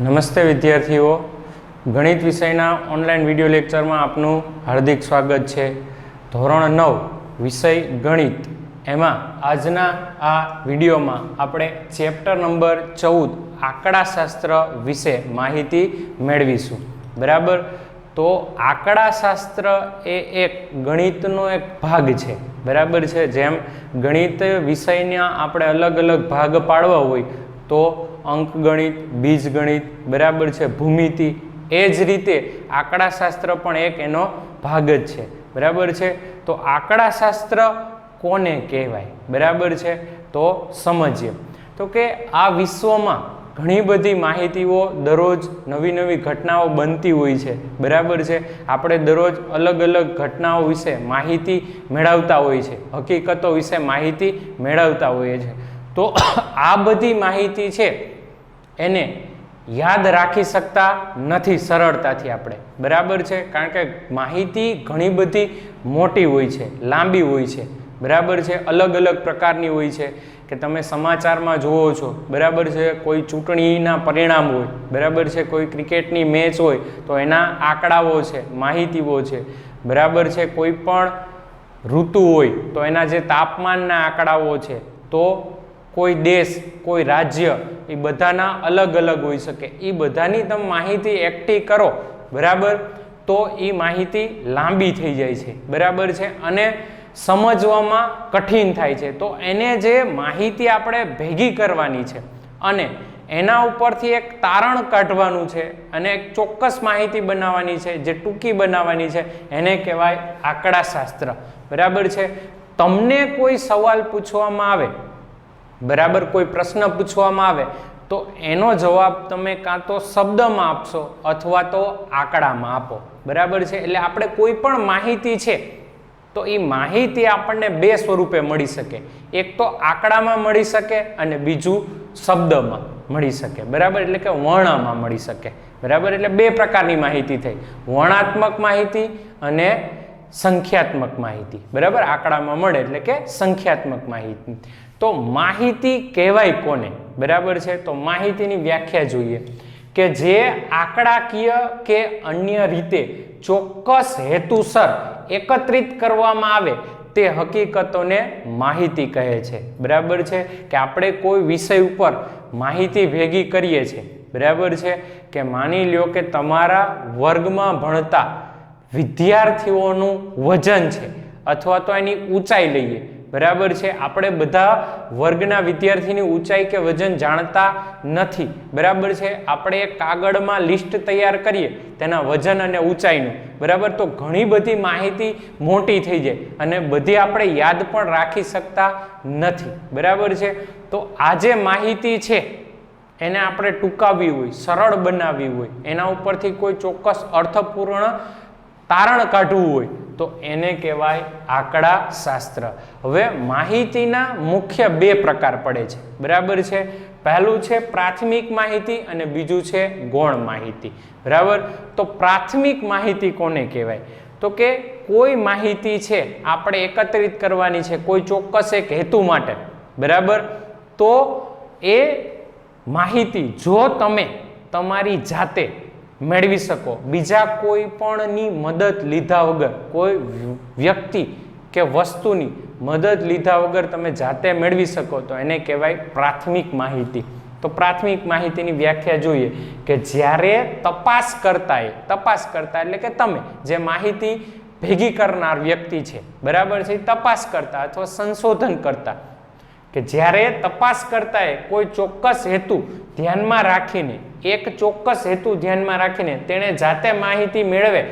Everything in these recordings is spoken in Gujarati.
નમસ્તે વિદ્યાર્થીઓ, ગણિત વિષયના ઓનલાઈન વિડીયો લેક્ચરમાં આપનું હાર્દિક સ્વાગત છે. ધોરણ 9 વિષય ગણિત એમાં આજના આ વિડીયોમાં આપણે ચેપ્ટર નંબર 14 આંકડાશાસ્ત્ર વિશે માહિતી મેળવીશું. બરાબર, તો આંકડાશાસ્ત્ર એ એક ગણિતનો એક ભાગ છે. બરાબર છે, જેમ ગણિત વિષયના આપણે અલગ અલગ ભાગ પાડવા હોય તો અંકગણિત, બીજગણિત, બરાબર છે, ભૂમિતિ, એ જ રીતે આંકડાશાસ્ત્ર પણ એક એનો ભાગ જ છે. બરાબર છે, તો આંકડાશાસ્ત્ર કોને કહેવાય? બરાબર છે, તો સમજીએ. તો કે આ વિશ્વમાં ઘણી બધી માહિતીઓ દરરોજ નવી નવી ઘટનાઓ બનતી હોય છે. બરાબર છે, આપણે દરરોજ અલગ અલગ ઘટનાઓ વિશે માહિતી મેળવતા હોય છે, હકીકતો વિશે માહિતી મેળવતા હોઈએ છે. તો આ બધી માહિતી છે એને યાદ રાખી શકતા નથી સરળતાથી આપણે. બરાબર છે, કારણ કે માહિતી ઘણી બધી મોટી હોય છે, લાંબી હોય છે. બરાબર છે, અલગ અલગ પ્રકારની હોય છે કે તમે સમાચારમાં જુઓ છો. બરાબર છે, કોઈ ચૂંટણીના પરિણામ હોય, બરાબર છે, કોઈ ક્રિકેટની મેચ હોય તો એના આંકડાઓ છે, માહિતીઓ છે. બરાબર છે, કોઈ પણ ઋતુ હોય તો એના જે તાપમાનના આંકડાઓ છે, તો કોઈ દેશ, કોઈ રાજ્ય, એ બધાના અલગ અલગ હોઈ શકે. એ બધાની તમે માહિતી એકઠી કરો, બરાબર, તો એ માહિતી લાંબી થઈ જાય છે. બરાબર છે, અને સમજવામાં કઠિન થાય છે. તો એને જે માહિતી આપણે ભેગી કરવાની છે અને એના ઉપરથી એક તારણ કાઢવાનું છે અને એક ચોક્કસ માહિતી બનાવવાની છે, જે ટૂંકી બનાવવાની છે, એને કહેવાય આંકડાશાસ્ત્ર. બરાબર છે, તમને કોઈ સવાલ પૂછવામાં આવે, બરાબર, કોઈ પ્રશ્ન પૂછવામાં આવે તો એનો જવાબ તમે કાં તો શબ્દમાં આપશો અથવા તો આંકડામાં આપો. બરાબર છે, એટલે આપણે કોઈ પણ માહિતી છે તો એ માહિતી આપણને બે સ્વરૂપે મળી શકે. એક તો આંકડામાં મળી શકે અને બીજું શબ્દમાં મળી શકે. બરાબર, એટલે કે વર્ણમાં મળી શકે. બરાબર, એટલે બે પ્રકારની માહિતી થઈ, વર્ણાત્મક માહિતી અને સંખ્યાત્મક માહિતી. બરાબર, આંકડામાં મળે એટલે કે સંખ્યાત્મક માહિતી. તો માહિતી કહેવાય કોને? બરાબર છે, તો માહિતીની વ્યાખ્યા જોઈએ કે જે આંકડાકીય કે અન્ય રીતે ચોક્કસ હેતુસર એકત્રિત કરવામાં આવે તે હકીકતોને માહિતી કહે છે. બરાબર છે, કે આપણે કોઈ વિષય ઉપર માહિતી ભેગી કરીએ છીએ. બરાબર છે, કે માની લ્યો કે તમારા વર્ગમાં ભણતા વિદ્યાર્થીઓનું વજન છે અથવા તો એની ઊંચાઈ લઈએ. બરાબર છે, આપણે બધા વર્ગના વિદ્યાર્થીની ઊંચાઈ કે વજન જાણતા નથી. બરાબર છે, આપણે એક કાગળમાં લિસ્ટ તૈયાર કરીએ તેના વજન અને ઊંચાઈનું. બરાબર, તો ઘણી બધી માહિતી મોટી થઈ જાય અને બધી આપણે યાદ પણ રાખી શકતા નથી. બરાબર છે, તો આ જે માહિતી છે એને આપણે ટૂંકાવવી હોય, સરળ બનાવવી હોય, એના ઉપરથી કોઈ ચોક્કસ અર્થપૂર્ણ તારણ કાઢવું હોય તો એને કહેવાય આંકડાશાસ્ત્ર. હવે માહિતીના મુખ્ય બે પ્રકાર પડે છે. બરાબર છે, પહેલું છે પ્રાથમિક માહિતી અને બીજું છે ગૌણ માહિતી. બરાબર, તો પ્રાથમિક માહિતી કોને કહેવાય? તો કે કોઈ માહિતી છે આપણે એકત્રિત કરવાની છે કોઈ ચોક્કસ એક હેતુ માટે. બરાબર, તો એ માહિતી જો તમે તમારી જાતે મેળવી શકો, બીજા કોઈ પણની મદદ લીધા વગર, કોઈ વ્યક્તિ કે વસ્તુની મદદ લીધા વગર તમે જાતે મેળવી શકો તો એને કહેવાય પ્રાથમિક માહિતી. તો પ્રાથમિક માહિતીની વ્યાખ્યા જોઈએ કે જ્યારે તપાસ કરતા એટલે કે તમે જે માહિતી ભેગી કરનાર વ્યક્તિ છે, બરાબર છે, તપાસ કરતા અથવા સંશોધન કરતા, કે જ્યારે તપાસ કરતા કોઈ ચોક્કસ હેતુ ધ્યાનમાં રાખીને, એક ચોક્કસ હેતુ ધ્યાનમાં રાખીને તેણે જાતે માહિતી મેળવે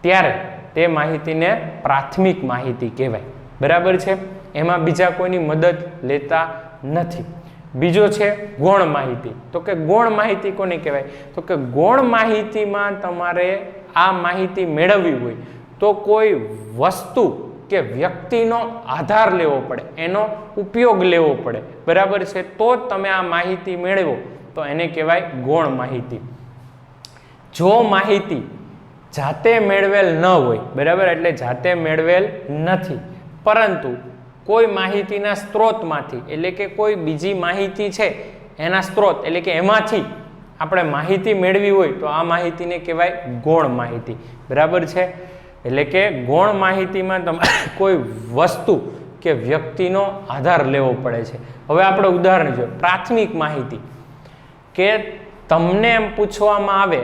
ત્યારે તે માહિતીને પ્રાથમિક માહિતી કહેવાય. બરાબર છે, એમાં બીજા કોઈની મદદ લેતા નથી. બીજો છે ગૌણ માહિતી. તો કે ગૌણ માહિતી કોને કહેવાય? તો કે ગૌણ માહિતીમાં તમારે આ માહિતી મેળવવી હોય તો કોઈ વસ્તુ કે વ્યક્તિનો આધાર લેવો પડે, એનો ઉપયોગ લેવો પડે. બરાબર છે, તો જ તમે આ માહિતી મેળવો તો એને કહેવાય ગૌણ માહિતી. જો માહિતી જાતે મેળવેલ ન હોય, બરાબર, એટલે જાતે મેળવેલ નથી, પરંતુ કોઈ માહિતીના સ્ત્રોતમાંથી, એટલે કે કોઈ બીજી માહિતી છે એના સ્ત્રોત એટલે કે એમાંથી આપણે માહિતી મેળવી હોય તો આ માહિતીને કહેવાય ગૌણ માહિતી, બરાબર છે. એટલે કે ગૌણ માહિતીમાં તમારે કોઈ વસ્તુ કે વ્યક્તિનો આધાર લેવો પડે છે. હવે આપણે ઉદાહરણ જોઈએ, પ્રાથમિક માહિતી, કે તમને એમ પૂછવામાં આવે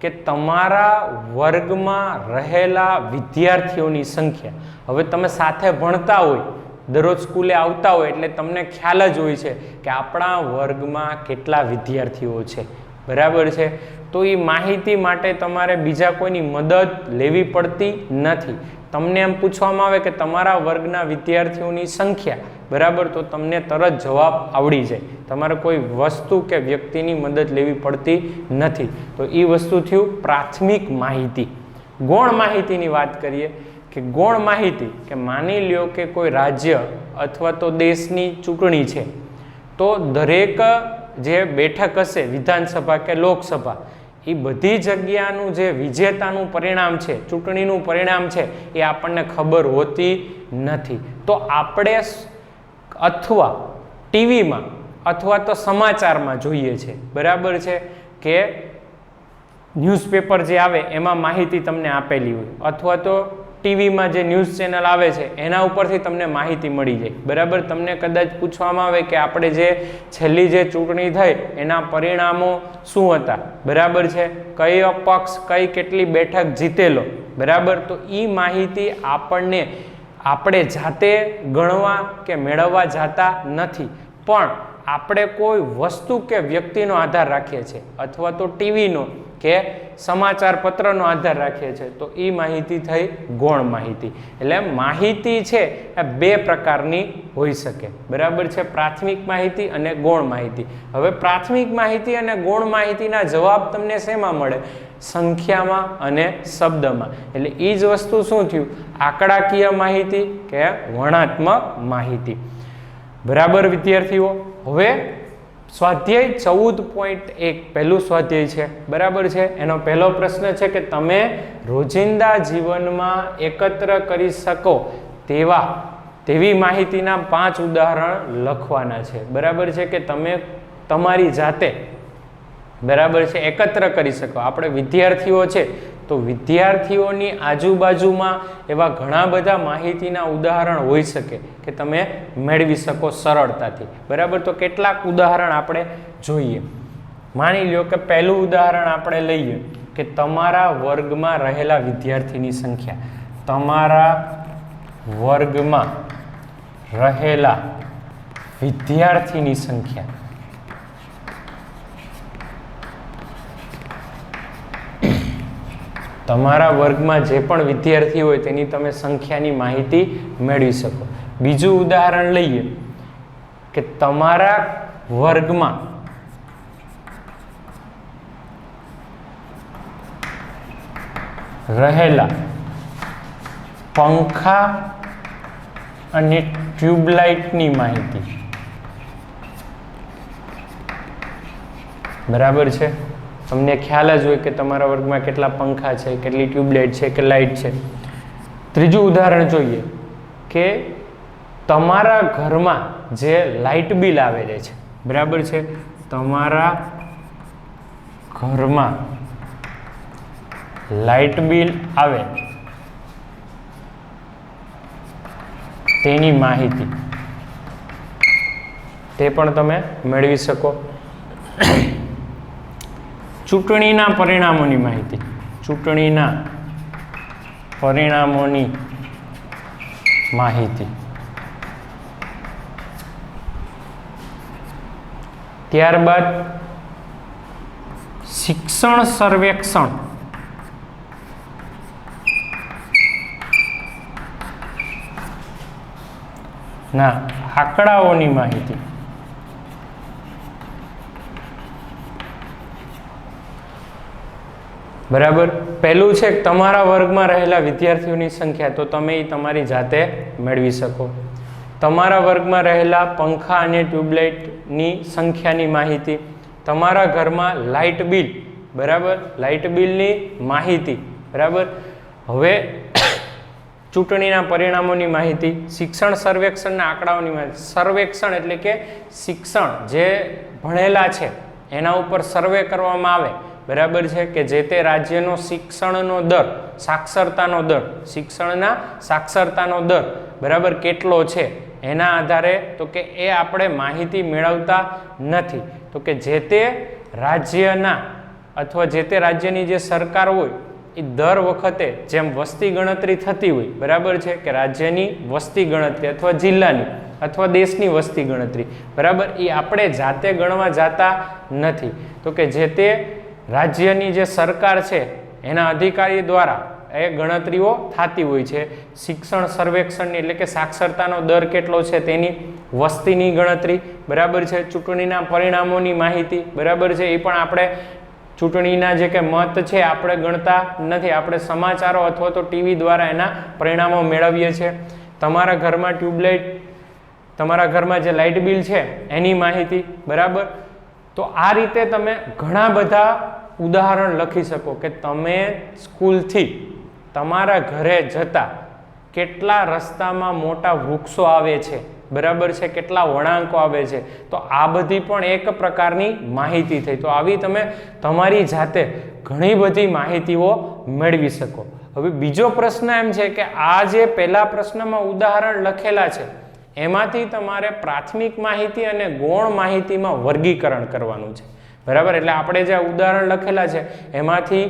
કે તમારા વર્ગમાં રહેલા વિદ્યાર્થીઓની સંખ્યા. હવે તમે સાથે ભણતા હોય, દરરોજ સ્કૂલે આવતા હોય, એટલે તમને ખ્યાલ જ હોય છે કે આપણા વર્ગમાં કેટલા વિદ્યાર્થીઓ છે, બરાબર છે. તો એ માહિતી માટે તમારે બીજા કોઈની મદદ લેવી પડતી નથી. તમને એમ પૂછવામાં આવે કે તમારા વર્ગના વિદ્યાર્થીઓની સંખ્યા, બરાબર, તો તમને તરત જવાબ આવડી જાય. તમારે કોઈ વસ્તુ કે વ્યક્તિની મદદ લેવી પડતી નથી. તો એ વસ્તુ થયું પ્રાથમિક માહિતી. ગૌણ માહિતીની વાત કરીએ કે ગૌણ માહિતી, કે માની લ્યો કે કોઈ રાજ્ય અથવા તો દેશની ચૂંટણી છે, તો દરેક જે બેઠક હશે, વિધાનસભા કે લોકસભા, એ બધી જગ્યાનું જે વિજેતાનું પરિણામ છે, ચૂંટણીનું પરિણામ છે, એ આપણને ખબર હોતી નથી. તો આપણે અથવા ટીવીમાં અથવા તો સમાચારમાં જોઈએ છે, બરાબર છે, કે ન્યૂઝપેપર જે આવે એમાં માહિતી તમને આપેલી હોય, અથવા તો ટીવીમાં જે ન્યૂઝ ચેનલ આવે છે એના ઉપરથી તમને માહિતી મળી જાય, બરાબર. તમને કદાચ પૂછવામાં આવે કે આપણે જે છેલ્લી જે ચૂંટણી થઈ એના પરિણામો શું હતા, બરાબર છે, કયો પક્ષ કઈ કેટલી બેઠક જીતેલો, બરાબર. તો એ માહિતી આપણે જાતે ગણવા કે મેળવવા જાતા નથી, પણ આપણે કોઈ વસ્તુ કે વ્યક્તિનો આધાર રાખીએ છીએ, અથવા તો ટીવીનો કે સમાચાર પત્રનો આધાર રાખીએ છીએ. તો એ માહિતી થઈ ગૌણ માહિતી. એટલે માહિતી છે એ બે પ્રકારની હોઈ શકે, બરાબર છે, પ્રાથમિક માહિતી અને ગૌણ માહિતી. હવે પ્રાથમિક માહિતી અને ગૌણ માહિતીના જવાબ તમને શેમાં મળે? સંખ્યામાં અને શબ્દમાં. એટલે એ જ વસ્તુ શું થયું? આંકડાકીય માહિતી કે વર્ણનાત્મક માહિતી, બરાબર વિદ્યાર્થીઓ. હવે સ્વાધ્યાય 14.1 પહેલું સ્વાધ્યાય છે, બરાબર છે. એનો પહેલો પ્રશ્ન છે કે તમે રોજિંદા જીવનમાં એકત્ર કરી શકો તેવી માહિતીના 5 ઉદાહરણ લખવાના છે, બરાબર છે, કે તમે તમારી જાતે, બરાબર છે, એકત્ર કરી શકો. આપણે વિદ્યાર્થીઓ છે તો વિદ્યાર્થીઓની આજુબાજુમાં એવા ઘણા બધા માહિતીના ઉદાહરણ હોઈ શકે કે તમે મેળવી શકો સરળતાથી, બરાબર. તો કેટલાક ઉદાહરણ આપણે જોઈએ. માની લો કે પહેલું ઉદાહરણ આપણે લઈએ કે તમારા વર્ગમાં રહેલા વિદ્યાર્થીની સંખ્યા. તમારા વર્ગમાં રહેલા વિદ્યાર્થીની સંખ્યા. તમારા વર્ગમાં જે પણ વિદ્યાર્થી હોય તેની તમે સંખ્યાની માહિતી મેળવી શકો. બીજું ઉદાહરણ લઈએ કે તમારા વર્ગમાં રહેલા પંખા અને ટ્યુબલાઇટની માહિતી, બરાબર છે. તમને ખ્યાલ જ હોય કે તમારા વર્ગમાં કેટલા પંખા છે, કેટલી ટ્યુબલાઇટ છે કે લાઇટ છે. ત્રીજું ઉદાહરણ જોઈએ કે તમારા ઘરમાં જે લાઇટ બિલ આવેલે છે, બરાબર છે, તમારા ઘરમાં લાઇટ બિલ આવે તેની માહિતી, તે પણ તમે મેળવી શકો. ચૂંટણીના પરિણામોની માહિતી, ચૂંટણીના પરિણામોની માહિતી. ત્યારબાદ શિક્ષણ સર્વેક્ષણ ના આંકડાઓની માહિતી. બરાબર. પહેલું છે તમારા વર્ગમાં રહેલા વિદ્યાર્થીઓની સંખ્યા, તો તમે એ તમારી જાતે મેળવી શકો. તમારા વર્ગમાં રહેલા પંખા અને ટ્યુબલાઇટની સંખ્યાની માહિતી. તમારા ઘરમાં લાઇટ બિલ, બરાબર, લાઇટ બિલની માહિતી, બરાબર. હવે ચૂંટણીના પરિણામોની માહિતી, શિક્ષણ સર્વેક્ષણના આંકડાઓની માહિતી. સર્વેક્ષણ એટલે કે શિક્ષણ જે ભણેલા છે એના ઉપર સર્વે કરવામાં આવે, બરાબર છે, કે જે તે રાજ્યનો શિક્ષણનો દર, સાક્ષરતાનો દર, શિક્ષણના સાક્ષરતાનો દર બરાબર કેટલો છે એના આધારે તો કે એ આપણે માહિતી મેળવતા નથી. તો કે જે તે રાજ્યના અથવા જે તે રાજ્યની જે સરકાર હોય એ દર વખતે જેમ વસ્તી ગણતરી થતી હોય, બરાબર છે, કે રાજ્યની વસ્તી ગણતરી અથવા જિલ્લાની અથવા દેશની વસ્તી ગણતરી, બરાબર, એ આપણે જાતે ગણવા જાતા નથી. તો કે જે તે રાજ્યની જે સરકાર છે એના અધિકારી દ્વારા એ ગણતરીઓ થતી હોય છે. શિક્ષણ સર્વેક્ષણની એટલે કે સાક્ષરતાનો દર કેટલો છે તેની, વસ્તીની ગણતરી, બરાબર છે, ચૂંટણીના પરિણામોની માહિતી, બરાબર છે, એ પણ આપણે ચૂંટણીના જે કે મત છે આપણે ગણતા નથી, આપણે સમાચારો અથવા તો ટીવી દ્વારા એના પરિણામો મેળવીએ છીએ. તમારા ઘરમાં ટ્યુબલાઇટ, તમારા ઘરમાં જે લાઇટ બિલ છે એની માહિતી, બરાબર. તો આ રીતે તમે ઘણા બધા ઉદાહરણ લખી શકો કે તમે સ્કૂલથી તમારા ઘરે જતા કેટલા રસ્તામાં મોટા વૃક્ષો આવે છે, બરાબર છે, કેટલા વળાંકો આવે છે, તો આ બધી પણ એક પ્રકારની માહિતી થઈ. તો આવી તમે તમારી જાતે ઘણી બધી માહિતીઓ મેળવી શકો. હવે બીજો પ્રશ્ન એમ છે કે આ જે પહેલા પ્રશ્નમાં ઉદાહરણ લખેલા છે એમાંથી તમારે પ્રાથમિક માહિતી અને ગૌણ માહિતીમાં વર્ગીકરણ કરવાનું છે, બરાબર. એટલે આપણે જે ઉદાહરણ લખેલા છે એમાંથી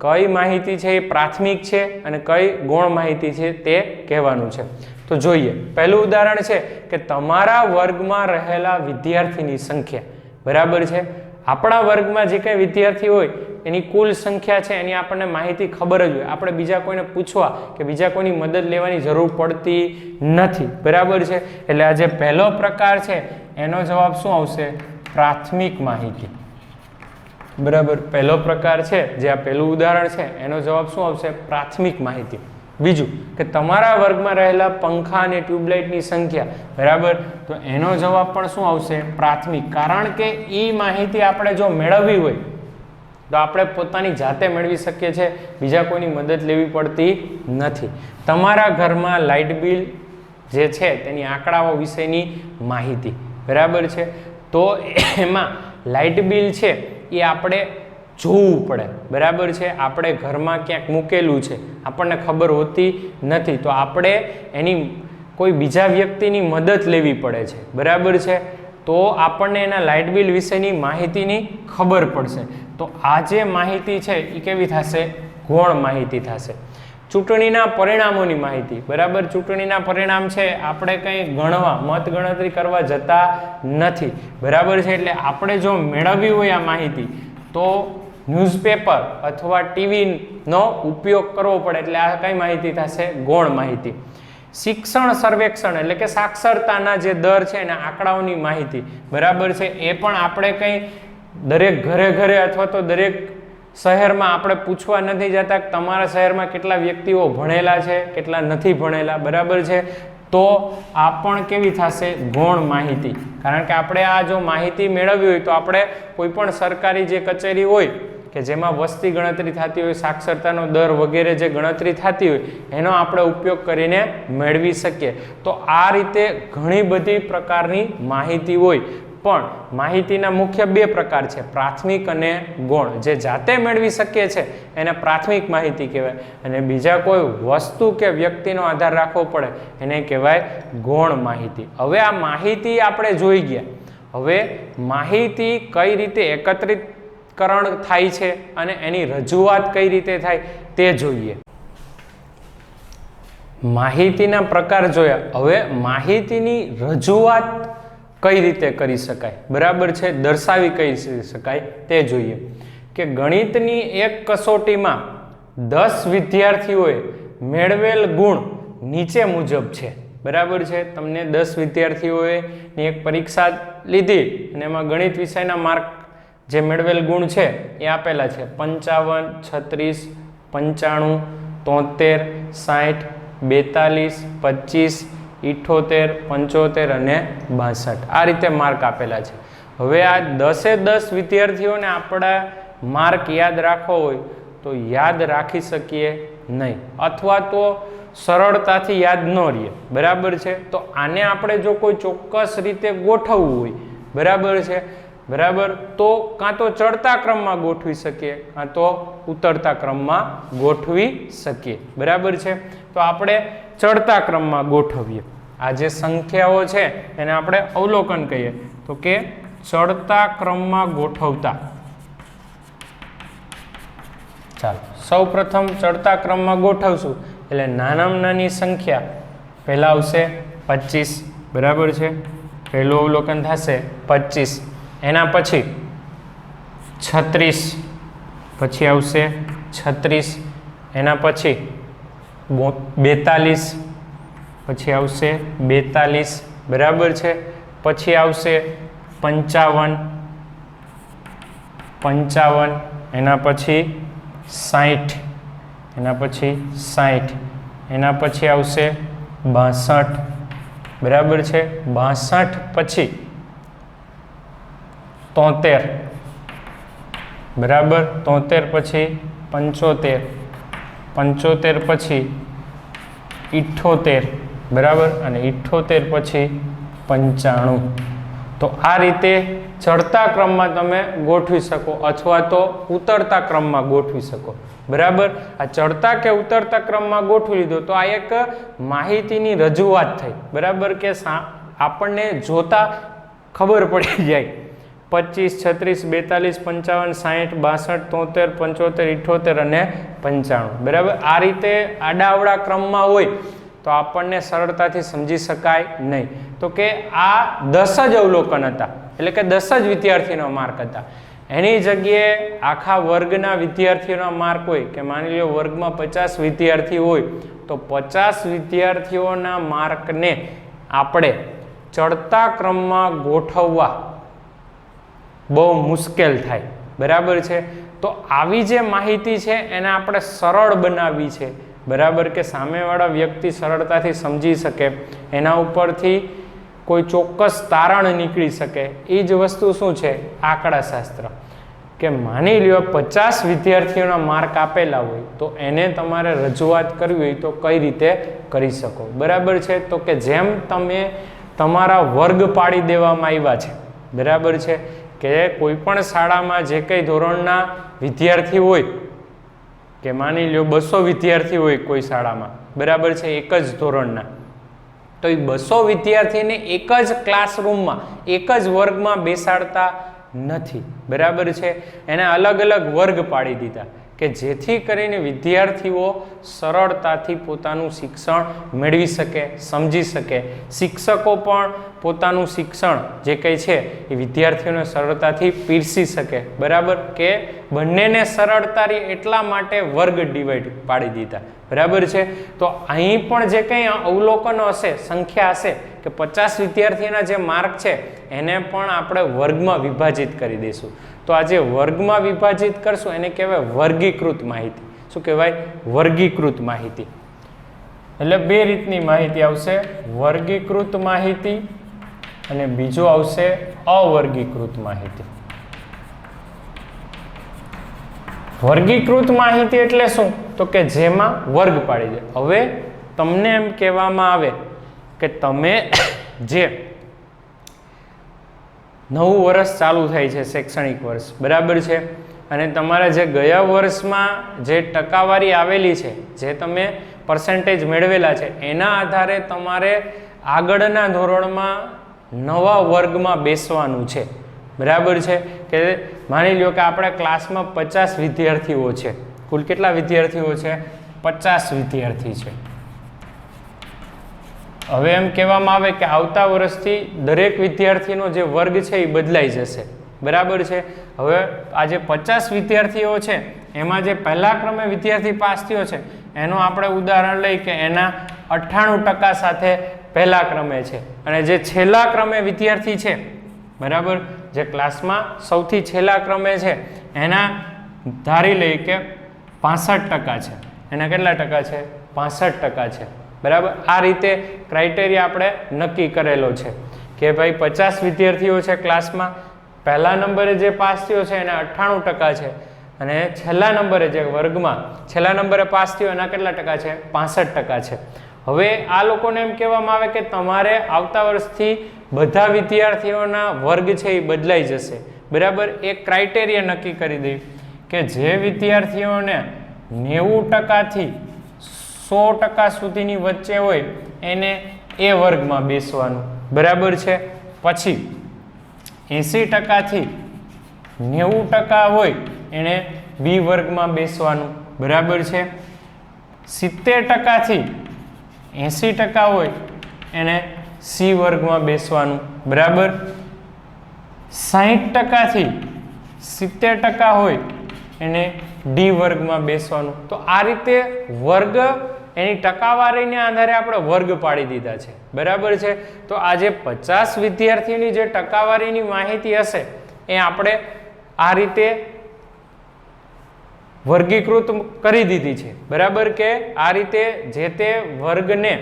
કઈ માહિતી છે એ પ્રાથમિક છે અને કઈ ગૌણ માહિતી છે તે કહેવાનું છે. તો જોઈએ, પહેલું ઉદાહરણ છે કે તમારા વર્ગમાં રહેલા વિદ્યાર્થીની સંખ્યા, બરાબર છે. આપણા વર્ગમાં જે કંઈ વિદ્યાર્થી હોય એની કુલ સંખ્યા છે એની આપણને માહિતી ખબર જ હોય, આપણે બીજા કોઈને પૂછવા કે બીજા કોઈની મદદ લેવાની જરૂર પડતી નથી, બરાબર છે. એટલે આ જે પહેલો પ્રકાર છે એનો જવાબ શું આવશે? પ્રાથમિક માહિતી, બરાબર. પહેલો પ્રકાર છે જે આ પહેલું ઉદાહરણ છે એનો જવાબ શું આવશે? પ્રાથમિક માહિતી. બીજું કે તમારા વર્ગમાં રહેલા પંખા અને ટ્યુબલાઇટની સંખ્યા, બરાબર, તો એનો જવાબ પણ શું આવશે? પ્રાથમિક. કારણ કે એ માહિતી આપણે જો મેળવવી હોય તો આપણે પોતાની જાતે મેળવી શકીએ છીએ, બીજા કોઈની મદદ લેવી પડતી નથી. તમારા ઘરમાં લાઇટ બિલ જે છે તેની આંકડાઓ વિશેની માહિતી, બરાબર છે. તો એમાં લાઇટ બિલ છે એ આપણે જોવું પડે, બરાબર છે. આપણે ઘરમાં ક્યાંક મૂકેલું છે, આપણને ખબર હોતી નથી, તો આપણે એની કોઈ બીજા વ્યક્તિની મદદ લેવી પડે છે, બરાબર છે. તો આપણને એના લાઇટ બિલ વિશેની માહિતીની ખબર પડશે. તો આ જે માહિતી છે એ કેવી થશે? ગૌણ માહિતી થશે. ચૂંટણીના પરિણામોની માહિતી, બરાબર. ચૂંટણીના પરિણામ છે આપણે કંઈ ગણવા, મત ગણતરી કરવા જતા નથી, બરાબર છે. એટલે આપણે જો મેળવવી હોય આ માહિતી તો ન્યૂઝપેપર અથવા ટીવીનો ઉપયોગ કરવો પડે. એટલે આ કઈ માહિતી થશે? ગૌણ માહિતી. શિક્ષણ સર્વેક્ષણ એટલે કે સાક્ષરતાના જે દર છે એના આંકડાઓની માહિતી, બરાબર છે. એ પણ આપણે કંઈ દરેક ઘરે ઘરે અથવા તો દરેક શહેરમાં આપણે પૂછવા નથી જતા કે તમારા શહેરમાં કેટલા વ્યક્તિઓ ભણેલા છે, કેટલા નથી ભણેલા, બરાબર છે. તો આ પણ કેવી થશે? ગૌણ માહિતી. કારણ કે આપણે આ જો માહિતી મેળવવી હોય તો આપણે કોઈ પણ સરકારી જે કચેરી હોય કે જેમાં વસ્તી ગણતરી થતી હોય, સાક્ષરતાનો દર વગેરે જે ગણતરી થતી હોય એનો આપણે ઉપયોગ કરીને મેળવી શકીએ. તો આ રીતે ઘણી બધી પ્રકારની માહિતી હોય, પણ માહિતીના મુખ્ય બે પ્રકાર છે, પ્રાથમિક અને ગૌણ. જે જાતે મેળવી શકીએ છે એને પ્રાથમિક માહિતી કહેવાય, અને બીજા કોઈ વસ્તુ કે વ્યક્તિનો આધાર રાખવો પડે એને કહેવાય ગૌણ માહિતી. હવે આ માહિતી આપણે જોઈ ગયા, હવે માહિતી કઈ રીતે એકત્રિતકરણ થાય છે અને એની રજૂઆત કઈ રીતે થાય તે જોઈએ. માહિતીના પ્રકાર જોયા, હવે માહિતીની રજૂઆત કઈ રીતે કરી શકાય, બરાબર છે, દર્શાવી કઈ શકાય તે જોઈએ. કે ગણિતની એક કસોટીમાં 10 વિદ્યાર્થીઓએ મેળવેલ ગુણ નીચે મુજબ છે, બરાબર છે. તમને 10 વિદ્યાર્થીઓએ એક પરીક્ષા લીધી અને એમાં ગણિત વિષયના માર્ક જે મેળવેલ ગુણ છે એ આપેલા છે 55, 36, 95, 73, 60, 42, 25, 78, 75 અને 62 આ રીતે માર્ક આપેલા છે. હવે આ 10 વિદ્યાર્થીઓને આપણા માર્ક યાદ રાખવો હોય તો યાદ રાખી શકીએ નહીં, અથવા તો સરળતાથી યાદ ન રહે, બરાબર છે. તો આને આપણે જો કોઈ ચોક્કસ રીતે ગોઠવવું હોય, બરાબર છે, બરાબર, તો કાં તો ચડતા ક્રમમાં ગોઠવી શકીએ કાં તો ઉતરતા ક્રમમાં ગોઠવી શકીએ, બરાબર છે. તો આપણે ચડતા ક્રમમાં ગોઠવીએ. આ જે સંખ્યાઓ છે એને આપણે અવલોકન કહીએ, તો કે ચડતા ક્રમમાં ગોઠવતા. ચાલો સૌ પ્રથમ ચડતા ક્રમમાં ગોઠવશું એટલે નાનામાં નાની સંખ્યા પહેલા આવશે 25, બરાબર છે. પહેલું અવલોકન થશે 25, એના પછી 36, પછી આવશે 36, એના પછી 42, પછી આવશે 42, બરાબર છે. પછી આવશે 55, 55, એના પછી 60, એના પછી 60, એના પછી આવશે 62, બરાબર છે. 62 પછી 73, બરાબર. 73 પછી 75, 75 પછી 78, બરાબર. અને 78 પછી 95. તો આ રીતે ચડતા ક્રમમાં તમે ગોઠવી શકો અથવા તો ઉતરતા ક્રમમાં ગોઠવી શકો, બરાબર. આ ચડતા કે ઉતરતા ક્રમમાં ગોઠવી લીધો તો આ એક માહિતીની રજૂઆત થઈ, બરાબર, કે આપણને જોતા ખબર પડી જાય 25, 36, 42, 55, 60, 62, 73, 75, 78 અને 95, બરાબર. આ રીતે આડાઅવળા ક્રમમાં હોય તો આપણને સરળતાથી સમજી શકાય નહીં. તો કે આ 10 જ અવલોકન હતા, એટલે કે 10 જ વિદ્યાર્થીનો માર્ક હતા. એની જગ્યાએ આખા વર્ગના વિદ્યાર્થીઓના માર્ક હોય કે માની લો વર્ગમાં 50 વિદ્યાર્થી હોય તો 50 વિદ્યાર્થીઓના માર્કને આપણે ચડતા ક્રમમાં ગોઠવવા બહુ મુશ્કેલ થાય, બરાબર છે. તો આવી જે માહિતી છે એને આપણે સરળ બનાવવી છે, બરાબર, કે સામેવાળા વ્યક્તિ સરળતાથી સમજી શકે, એના ઉપરથી કોઈ ચોક્કસ તારણ નીકળી શકે. એ જ વસ્તુ શું છે? આંકડાશાસ્ત્ર. કે માની લ્યો 50 વિદ્યાર્થીઓના માર્ક આપેલા હોય તો એને તમારે રજૂઆત કરવી હોય તો કઈ રીતે કરી શકો, બરાબર છે. તો કે જેમ તમે તમારા વર્ગ પાડી દેવામાં આવ્યા છે, બરાબર છે, કે કોઈ પણ શાળામાં જે કંઈ ધોરણના વિદ્યાર્થી હોય કે માની લ્યો 200 વિદ્યાર્થી હોય કોઈ શાળામાં, બરાબર છે, એક જ ધોરણના, તો એ 200 વિદ્યાર્થીને એક જ ક્લાસરૂમમાં એક જ વર્ગમાં બેસાડતા નથી, બરાબર છે. એને અલગ અલગ વર્ગ પાડી દીધા કે જેથી કરીને વિદ્યાર્થીઓ સરળતાથી પોતાનું શિક્ષણ મેળવી શકે, સમજી શકે. શિક્ષકો પણ પોતાનું શિક્ષણ જે કંઈ છે એ વિદ્યાર્થીઓને સરળતાથી પીરસી શકે, બરાબર, કે બંનેને સરળતા રહે એટલા માટે વર્ગ ડિવાઈડ પાડી દીધા, બરાબર છે. તો અહીં પણ જે કંઈ અવલોકનો હશે, સંખ્યા હશે કે 50 વિદ્યાર્થીના જે માર્ક છે એને પણ આપણે વર્ગમાં વિભાજિત કરી દઈશું. તો આ જે વર્ગમાં વિભાજિત કરશું એને કહેવાય વર્ગીકૃત માહિતી. શું કહેવાય? વર્ગીકૃત માહિતી. એટલે બે રીતની માહિતી આવશે, વર્ગીકૃત માહિતી અને બીજો આવશે અવર્ગીકૃત માહિતી. વર્ગીકૃત માહિતી એટલે શું? તો કે જેમાં વર્ગ પાડી દે. હવે તમને એમ કહેવામાં આવે કે તમે જે નવું વર્ષ ચાલુ થાય છે, શૈક્ષણિક વર્ષ, બરાબર છે, અને તમારા જે ગયા વર્ષમાં જે ટકાવારી આવેલી છે, જે તમે પર્સન્ટેજ મેળવેલા છે, એના આધારે તમારે આગળના ધોરણમાં નવા વર્ગમાં બેસવાનું છે, બરાબર છે. કે માની લો કે આપણે ક્લાસમાં 50 વિદ્યાર્થીઓ છે. કુલ કેટલા વિદ્યાર્થીઓ છે? 50 વિદ્યાર્થી છે. હવે એમ કહેવામાં આવે કે આવતા વર્ષથી દરેક વિદ્યાર્થીનો જે વર્ગ છે એ બદલાઈ જશે, બરાબર છે. હવે આ જે 50 વિદ્યાર્થીઓ છે એમાં જે પહેલા ક્રમે વિદ્યાર્થી પાસ થયો છે એનું આપણે ઉદાહરણ લઈ કે એના 98% સાથે પહેલા ક્રમે છે, અને જે છેલ્લા ક્રમે વિદ્યાર્થી છે, બરાબર, જે ક્લાસમાં સૌથી છેલ્લા ક્રમે છે એના ધારી લઈ કે 65% છે. એના કેટલા ટકા છે? 65% છે, બરાબર. આ રીતે ક્રાઇટેરિયા આપણે નક્કી કરેલો છે કે ભાઈ 50 વિદ્યાર્થીઓ છે ક્લાસમાં, પહેલા નંબરે જે પાસ થયો છે એના 98% છે, અને છેલ્લા નંબરે જે વર્ગમાં છેલ્લા નંબરે પાસ થયો એના કેટલા ટકા છે? 65% છે. હવે આ લોકોને એમ કહેવામાં આવે કે તમારે આવતા વર્ષથી બધા વિદ્યાર્થીઓના વર્ગ છે એ બદલાઈ જશે, બરાબર, એક ક્રાઇટેરિયા નક્કી કરી દઈએ કે જે વિદ્યાર્થીઓને 90% 100% સુધીની વચ્ચે હોય એને એ વર્ગમાં બેસવાનું, બરાબર છે. પછી 80% થી 90% હોય એને બી વર્ગમાં બેસવાનું, બરાબર છે. 70% થી 80% હોય એને સી વર્ગમાં બેસવાનું, બરાબર. 60% થી 70% હોય એને ડી વર્ગમાં બેસવાનું. તો આ રીતે વર્ગ એની ટકાવારીને આધારે આપણે વર્ગ પાડી દીધા છે, બરાબર છે. તો આ જે 50 વિદ્યાર્થીઓની જે ટકાવારીની માહિતી હશે એ આપણે આ રીતે વર્ગીકૃત કરી દીધી છે, બરાબર, કે આ રીતે જે તે વર્ગને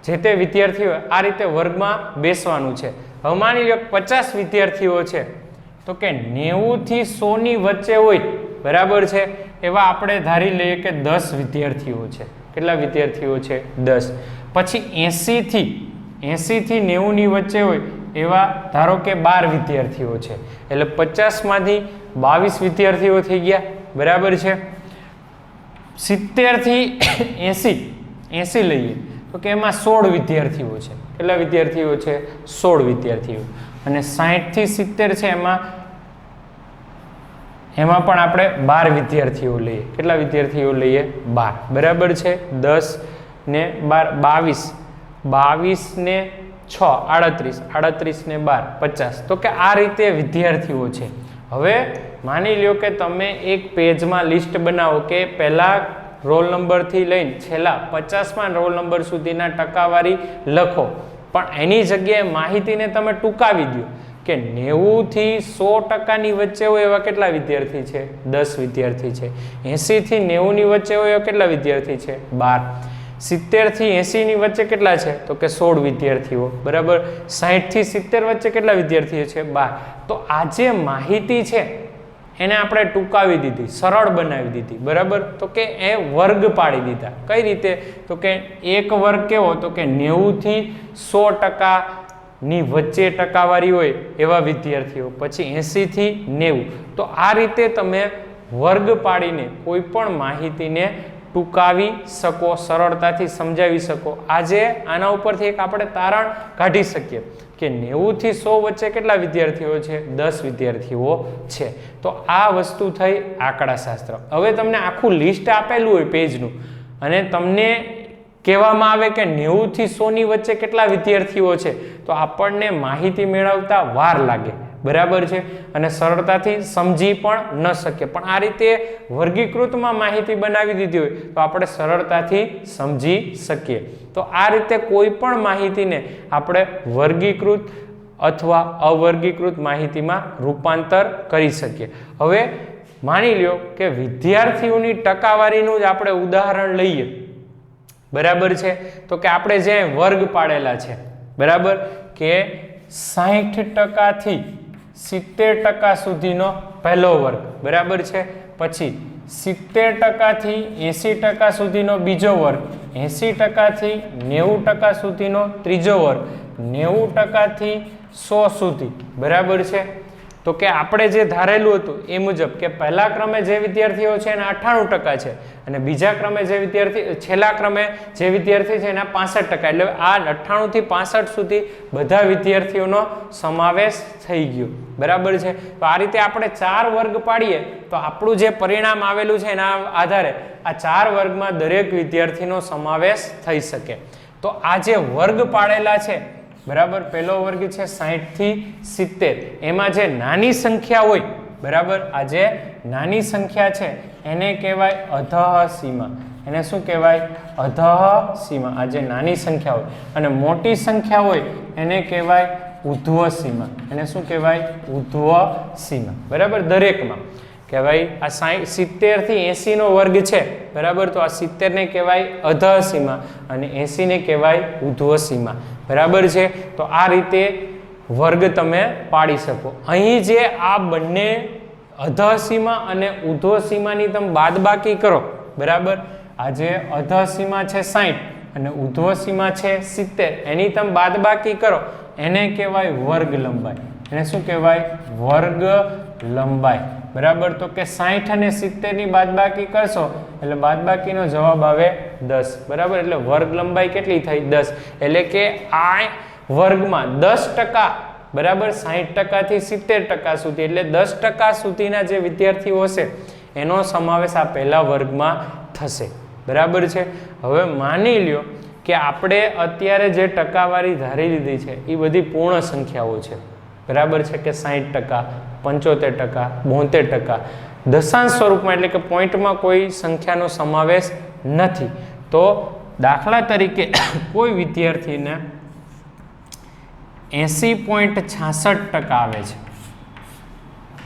જે તે વિદ્યાર્થીઓ આ રીતે વર્ગમાં બેસવાનું છે. હવે માની લો 50 વિદ્યાર્થીઓ છે તો કે 90 થી 100 ની વચ્ચે હોય, બરાબર છે, એવા આપણે ધારી લઈએ કે 10 વિદ્યાર્થીઓ છે. કેટલા વિદ્યાર્થીઓ છે? 10. પછી 80 થી 90 ની વચ્ચે હોય એવા ધારો કે 12 વિદ્યાર્થીઓ છે, એટલે 50 માંથી 22 વિદ્યાર્થીઓ થઈ ગયા, બરાબર છે. 70 થી 80 લઈએ તો કે એમાં 16 વિદ્યાર્થીઓ છે. કેટલા વિદ્યાર્થીઓ છે? 16 વિદ્યાર્થીઓ. અને 60 થી 70 છે એમાં પણ આપણે 12 વિદ્યાર્થીઓ લઈએ. કેટલા વિદ્યાર્થીઓ લઈએ? 12, બરાબર છે. 10 ને 12 22 ને 6 38 ને 12 50. તો કે આ રીતે વિદ્યાર્થીઓ છે. હવે માની લ્યો કે તમે એક પેજમાં લિસ્ટ બનાવો કે પહેલા રોલ નંબરથી લઈને છેલ્લા 50માં રોલ નંબર સુધીના ટકાવારી લખો, પણ એની જગ્યાએ માહિતીને તમે ટૂંકાવી દો કે 90 થી 100%ની વચ્ચે હોય એવા કેટલા વિદ્યાર્થી છે? 10 વિદ્યાર્થી છે. 80 થી 90 ની વચ્ચે હોય એવા કેટલા વિદ્યાર્થી છે? 12. 70 થી 80 ની વચ્ચે કેટલા છે? તો કે 16 વિદ્યાર્થીઓ, બરાબર. 60 થી 70 વચ્ચે કેટલા વિદ્યાર્થીઓ છે? 12. તો આ જે માહિતી છે એને આપણે ટૂંકાવી દીધી, સરળ બનાવી દીધી, બરાબર. તો કે એ વર્ગ પાડી દીધા. કઈ રીતે? તો કે એક વર્ગ કેવો? તો કે 90 થી 100% ની વચ્ચે ટકાવારી હોય એવા વિદ્યાર્થીઓ, પછી 80 થી 90. તો આ રીતે તમે વર્ગ પાડીને કોઈ પણ માહિતીને ટૂંકાવી શકો, સરળતાથી સમજાવી શકો. આજે આના ઉપરથી એક આપણે તારણ કાઢી શકીએ કે 90 થી 100 વચ્ચે કેટલા વિદ્યાર્થીઓ છે? 10 વિદ્યાર્થીઓ છે. તો આ વસ્તુ થઈ આંકડાશાસ્ત્ર. હવે તમને આખું લિસ્ટ આપેલું હોય પેજનું અને તમને કહેવામાં આવે કે 90 થી 100 ની વચ્ચે કેટલા વિદ્યાર્થીઓ છે, તો આપણને માહિતી મેળવતા વાર લાગે, બરાબર છે, અને સરળતાથી સમજી પણ ન શકીએ. પણ આ રીતે વર્ગીકૃતમાં માહિતી બનાવી દીધી હોય તો આપણે સરળતાથી સમજી શકીએ. તો આ રીતે કોઈ પણ માહિતીને આપણે વર્ગીકૃત અથવા અવર્ગીકૃત માહિતીમાં રૂપાંતર કરી શકીએ. હવે માની લ્યો કે વિદ્યાર્થીઓની ટકાવારીનું જ આપણે ઉદાહરણ લઈએ, બરાબર છે. તો કે આપણે જે વર્ગ પાડેલા છે, બરાબર, કે 60% થી 70% સુધીનો પહેલો વર્ગ, બરાબર છે. પછી 70% થી 80% સુધીનો બીજો વર્ગ, 80% થી 90% સુધીનો ત્રીજો વર્ગ, 90% થી 100 સુધી, બરાબર છે. તો કે આપણે જે ધારેલું હતું એ મુજબ કે પહેલા ક્રમે જે વિદ્યાર્થીઓ છે એના 98% છે અને બીજા ક્રમે જે વિદ્યાર્થી છેલ્લા ક્રમે જે વિદ્યાર્થી છે એના 65%. એટલે આ 98 થી 65 સુધી બધા વિદ્યાર્થીઓનો સમાવેશ થઈ ગયો, બરાબર છે. તો આ રીતે આપણે 4 વર્ગ પાડીએ તો આપણું જે પરિણામ આવેલું છે એના આધારે આ 4 વર્ગમાં દરેક વિદ્યાર્થીનો સમાવેશ થઈ શકે. તો આ જે વર્ગ પાડેલા છે, બરાબર, પહેલો વર્ગ છે 60 થી 70. એમાં જે નાની સંખ્યા હોય, બરાબર, આ જે નાની સંખ્યા છે એને કહેવાય અધઃ સીમા. એને શું કહેવાય? અધઃ સીમા. આ જે નાની સંખ્યા હોય અને મોટી સંખ્યા હોય એને કહેવાય ઉધ્વ સીમા. એને શું કહેવાય? ઉધ્વ સીમા, બરાબર. દરેકમાં કે ભાઈ આ 70 થી 80 નો વર્ગ છે, બરાબર, તો આ 70 ને કહેવાય અધઃ સીમા અને 80 ને કહેવાય ઉધ્વ સીમા, બરાબર છે. તો આ રીતે વર્ગ તમે પાડી શકો. અહીં જે આ બંને અધઃ સીમા અને ઉધ્વ સીમાની તમે બાદબાકી કરો, બરાબર, આ જે અધઃ સીમા છે 60 અને ઉધ્વ સીમા છે 70, એની તમે બાદબાકી કરો એને કહેવાય વર્ગ લંબાઈ. એને શું કહેવાય? વર્ગ લંબાઈ, બરાબર. તો કે 60 અને 70 ની બાદબાકી કરશો એટલે બાદબાકીનો જવાબ આવે 10, બરાબર. એટલે વર્ગ લંબાઈ કેટલી થઈ? 10. એટલે કે આ વર્ગમાં 10%, બરાબર, 60% થી 70% સુધી, એટલે 10% સુધીના જે વિદ્યાર્થીઓ હશે એનો સમાવેશ આ પહેલા વર્ગમાં થશે, બરાબર છે. હવે માની લ્યો કે આપણે અત્યારે જે ટકાવારી ધારી લીધી છે એ બધી પૂર્ણ સંખ્યાઓ છે, બરાબર છે, કે 60%, 75%, 72%. દશાંશ સ્વરૂપમાં એટલે કે પોઈન્ટમાં કોઈ સંખ્યાનો સમાવેશ નથી. તો દાખલા તરીકે કોઈ વિદ્યાર્થીને 80.66% આવે છે,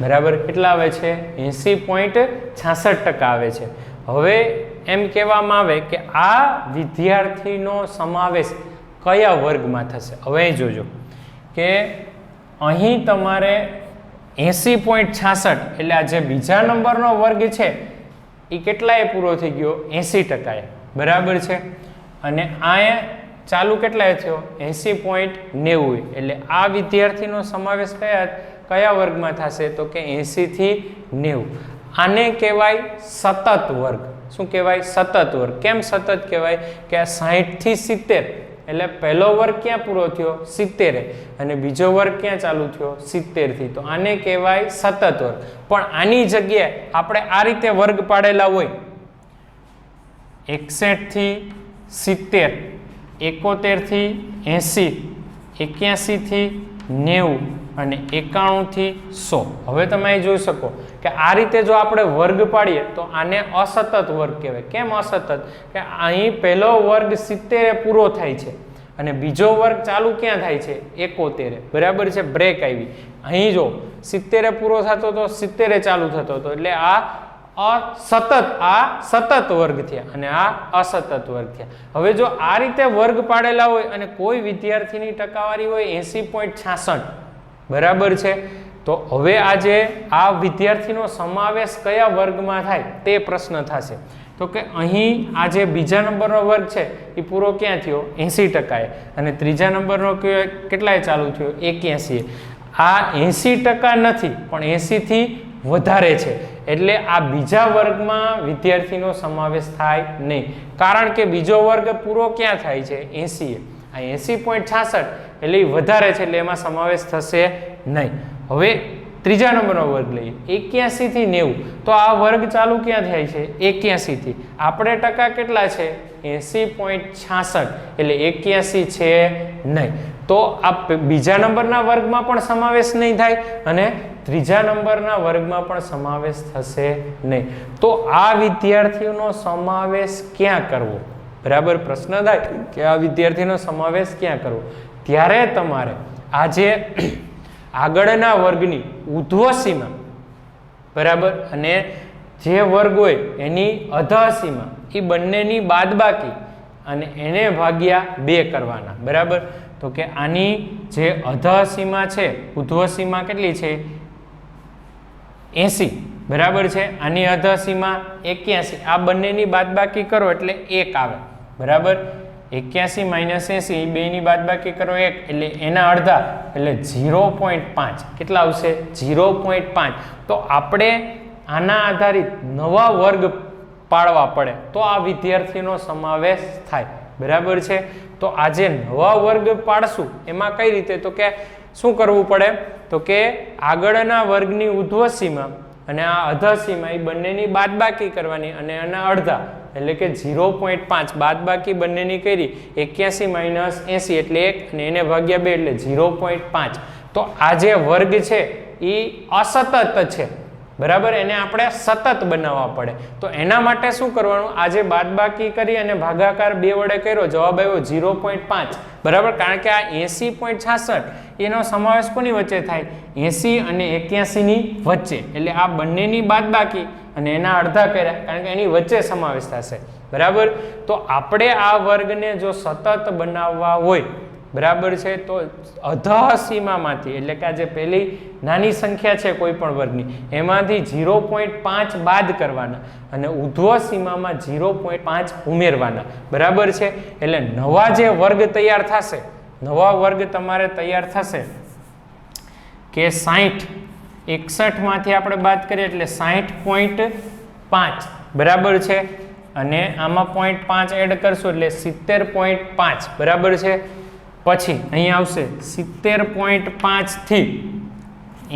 બરાબર. કેટલા આવે છે? 80.66% આવે છે. હવે એમ કહેવામાં આવે કે આ વિદ્યાર્થીનો સમાવેશ કયા વર્ગમાં થશે? હવે જોજો કે અહીં તમારે 80.66 એટલે આ જે બીજા નંબરનો વર્ગ છે એ કેટલાએ પૂરો થઈ ગયો? 80%, બરાબર છે. અને આ ચાલુ કેટલાએ થયો? 80.90. એટલે આ વિદ્યાર્થીનો સમાવેશ કયા વર્ગમાં થશે? તો કે 80 થી 90. આને કહેવાય સતત વર્ગ. શું કહેવાય? સતત વર્ગ. કેમ સતત કહેવાય? કે આ 60 થી 70 એટલે પહેલો વર્ગ ક્યાં પૂરો થયો? 70, અને બીજો વર્ગ ક્યાં ચાલુ થયો? 70 થી. તો આને કહેવાય સતત વર્ગ. પણ આની જગ્યાએ આપણે આ રીતે વર્ગ પાડેલા હોય 61 થી 70, 71 થી 80, 81 થી 90 અને 91 થી 100. હવે તમે અહીં જોઈ શકો કે આ રીતે જો આપણે વર્ગ પાડીએ તો આને અસતત વર્ગ કહેવાય. કેમ અસતત? કે અહીં પહેલો વર્ગ 70 પૂરો થાય છે અને બીજો વર્ગ ચાલુ ક્યાં થાય છે? 71, બરાબર છે. બ્રેક આવી. અહીં જો 70 પૂરો થતો તો 70 ચાલુ થતો હતો, એટલે આ સતત વર્ગ થયા અને આ અસતત વર્ગ થયા. હવે જો આ રીતે વર્ગ પાડેલા હોય અને કોઈ વિદ્યાર્થીની ટકાવારી હોય 80.66, બરાબર છે, તો હવે આજે આ વિદ્યાર્થીનો સમાવેશ કયા વર્ગમાં થાય તે પ્રશ્ન થશે. તો કે અહીં આ જે બીજા નંબરનો વર્ગ છે એ પૂરો ક્યાં થયો? 80%, અને ત્રીજા નંબરનો કેટલાય ચાલુ થયો? 81. આ 80% નથી પણ 80 થી વધારે છે, એટલે આ બીજા વર્ગમાં વિદ્યાર્થીનો સમાવેશ થાય નહીં, કારણ કે બીજો વર્ગ પૂરો ક્યાં થાય છે? 80. આ 80.66 એટલે એ વધારે છે, એટલે એમાં સમાવેશ થશે નહીં. હવે ત્રીજા નંબરનો વર્ગ લઈએ 81 થી 90, તો આ વર્ગ ચાલુ ક્યાં થાય છે? 81 થી. આપણે ટકા કેટલા છે? 80.66, એટલે 81 છે નહીં. તો આ બીજા નંબરના વર્ગમાં પણ સમાવેશ નહીં થાય અને ત્રીજા નંબરના વર્ગમાં પણ સમાવેશ થશે નહીં. તો આ વિદ્યાર્થીઓનો સમાવેશ ક્યાં કરવો? બરાબર પ્રશ્ન થાય કે આ વિદ્યાર્થીનો સમાવેશ ક્યાં કરવો? ત્યારે તમારે આ જે આગળના વર્ગની ઉધ્વસીમા, બરાબર, અને જે વર્ગ હોય એની અધઃસીમા, એ બંનેની બાદબાકી અને એને ભાગ્યા 2 કરવાના, બરાબર. તો કે આની જે અધઃસીમા છે, ઉધ્વસીમા કેટલી છે? 80, બરાબર છે. આની અધઃસીમા 81. આ બંનેની બાદબાકી કરો એટલે 1 આવે, બરાબર. 81 - 80 બેની બાદબાકી કરો 1 એટલે એના અડધા એટલે 0.5. કેટલા આવશે? 0.5. તો આપણે આના આધારિત નવા વર્ગ પાડવા પડે તો આ વિદ્યાર્થીનો સમાવેશ થાય, બરાબર છે. તો આ જે નવા વર્ગ પાડશું એમાં કઈ રીતે? તો કે શું કરવું પડે? તો કે આગળના વર્ગની ઉધ્વસીમા અને આ અધઃસીમા એ બંનેની બાદબાકી કરવાની અને એના અડધા એટલે કે 0.5 બાદબાકી બંનેની કરી 81 - 80 એટલે 1 અને એને ભાગ્યા 2 એટલે 0.5. તો આ જે વર્ગ છે એ અસતત છે, બરાબર. એને આપણે સતત બનાવવા પડે. તો એના માટે શું કરવાનું? આજે બાદબાકી કરી અને ભાગાકાર 2 વડે કર્યો, જવાબ આવ્યો 0.5, બરાબર. કારણ કે આ 80.66 એનો સમાવેશ કોની વચ્ચે થાય? 80 અને 81 ની વચ્ચે, એટલે આ બંનેની બાદબાકી અને એના અડધા કર્યા, કારણ કે એની વચ્ચે સમાવેશ થશે, બરાબર. તો આપણે આ વર્ગને જો સતત બનાવવા હોય, બરાબર છે, તો અધઃસીમામાંથી એટલે કે આ જે પહેલી નાની સંખ્યા છે કોઈ પણ વર્ગની એમાંથી 0.5 બાદ કરવાના અને ઉધ્વસીમામાં 0.5 ઉમેરવાના, બરાબર છે. એટલે નવા જે વર્ગ તૈયાર થશે, નવા વર્ગ તમારે તૈયાર થશે કે 60 61 માંથી આપણે બાદ કરીએ એટલે 60.5 બરાબર છે અને આમાં 0.5 એડ કરશું એટલે 70.5 બરાબર છે પછી અહીંયા આવશે 70.5 થી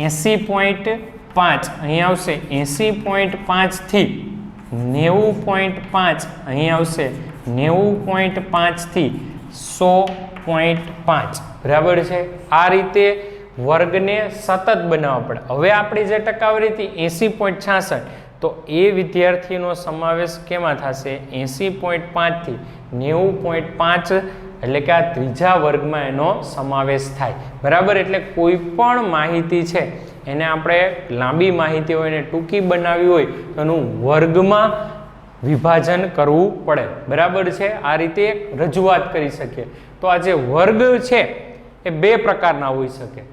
80.5 અહીંયા આવશે 80.5 થી 90.5 અહીંયા આવશે 90.5 થી 100.5 બરાબર છે આ રીતે વર્ગને સતત બનાવવા પડે હવે આપણી જે ટકાવારી હતી 80.66 તો એ વિદ્યાર્થીનો સમાવેશ કેમાં થશે 80.5 થી 90.5 એટલે કે આ ત્રીજા વર્ગમાં એનો સમાવેશ થાય બરાબર એટલે કોઈ પણ માહિતી છે એને આપણે લાંબી માહિતી હોય એને ટૂંકી બનાવવી હોય તો એનું વર્ગમાં વિભાજન કરવું પડે બરાબર છે આ રીતે રજૂઆત કરી શકીએ તો આ જે વર્ગ છે એ બે પ્રકારના હોઈ શકે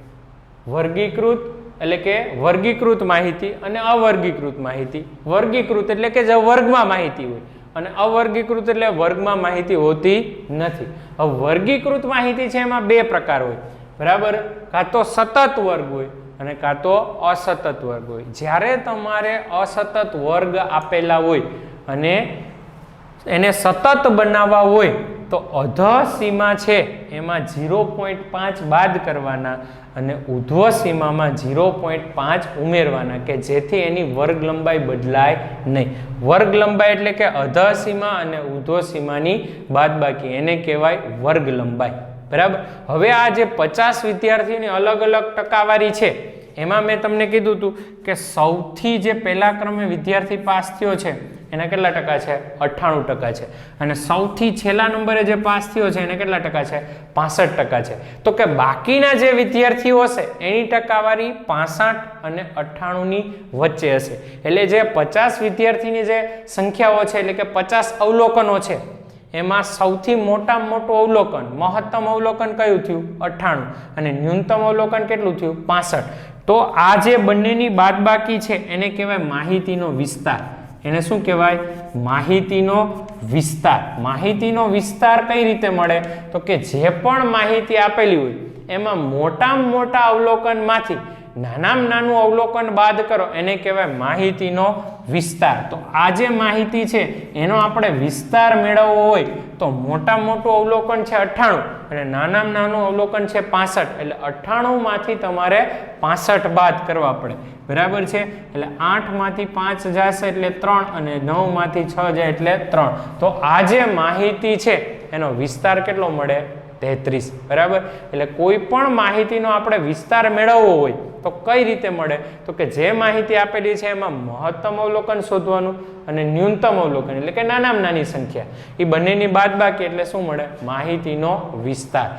વર્ગીકૃત એટલે કે વર્ગીકૃત માહિતી અને અવર્ગીકૃત માહિતી વર્ગીકૃત એટલે કે જે વર્ગમાં માહિતી હોય અને અવર્ગીકૃત એટલે વર્ગમાં માહિતી હોતી નથી હવે વર્ગીકૃત માહિતી છે એમાં બે પ્રકાર હોય બરાબર કાં તો સતત વર્ગ હોય અને કાં તો અસતત વર્ગ હોય જ્યારે તમારે અસતત વર્ગ આપેલા હોય અને એને સતત બનાવવા હોય તો અધઃ સીમા છે એમાં 0.5 બાદ કરવાના અને ઉધ્વ સીમામાં 0.5 ઉમેરવાના કે જેથી એની વર્ગ લંબાઈ બદલાય નહીં વર્ગ લંબાઈ એટલે કે અધઃ સીમા અને ઉધ્વ સીમાની બાદબાકી એને કહેવાય વર્ગ લંબાઈ બરાબર હવે આ જે 50 વિદ્યાર્થીઓની અલગ અલગ ટકાવારી છે એમાં મેં તમને કીધું હતું કે સૌથી જે પહેલા ક્રમે વિદ્યાર્થી પાસ થયો છે એના કેટલા ટકા છે 98% છે અને સૌથી છેલ્લા નંબરે જે પાસ થયો છે એને કેટલા ટકા છે 65% છે તો કે બાકીના જે વિદ્યાર્થીઓ હશે એની ટકાવારી 65 અને 98 ની વચ્ચે હશે એટલે જે 50 વિદ્યાર્થીની જે સંખ્યાઓ છે એટલે કે 50 અવલોકનો છે એમાં સૌથી મોટામાં મોટું અવલોકન મહત્તમ અવલોકન કયું થયું 98 અને ન્યૂનતમ અવલોકન કેટલું થયું 65 તો આ જે બંનેની બાદબાકી છે એને કહેવાય માહિતીનો વિસ્તાર એને શું કહેવાય માહિતીનો વિસ્તાર કઈ રીતે મળે તો કે જે પણ માહિતી આપેલી હોય એમાં મોટામાં મોટા અવલોકનમાંથી નાનામાં નાનું અવલોકન બાદ કરો એને કહેવાય માહિતીનો વિસ્તાર તો આ જે માહિતી છે એનો આપણે વિસ્તાર મેળવવો હોય તો મોટામાં મોટું અવલોકન છે 98 અને નાનામાં નાનું અવલોકન છે 65 એટલે 98 માંથી તમારે 65 બાદ કરવા પડે બરાબર છે એટલે 8 માંથી 5 જશે એટલે 3 અને 9 માંથી 6 જાય એટલે 3 તો આ જે માહિતી છે એનો વિસ્તાર કેટલો મળે 33 બરાબર એટલે કોઈ પણ માહિતીનો આપણે વિસ્તાર મેળવવો હોય તો કઈ રીતે મળે તો કે જે માહિતી આપેલી છે એમાં મહત્તમ અવલોકન શોધવાનું અને ન્યૂનતમ અવલોકન એટલે કે નાનામાં નાની સંખ્યા એ બંનેની બાદબાકી એટલે શું મળે માહિતીનો વિસ્તાર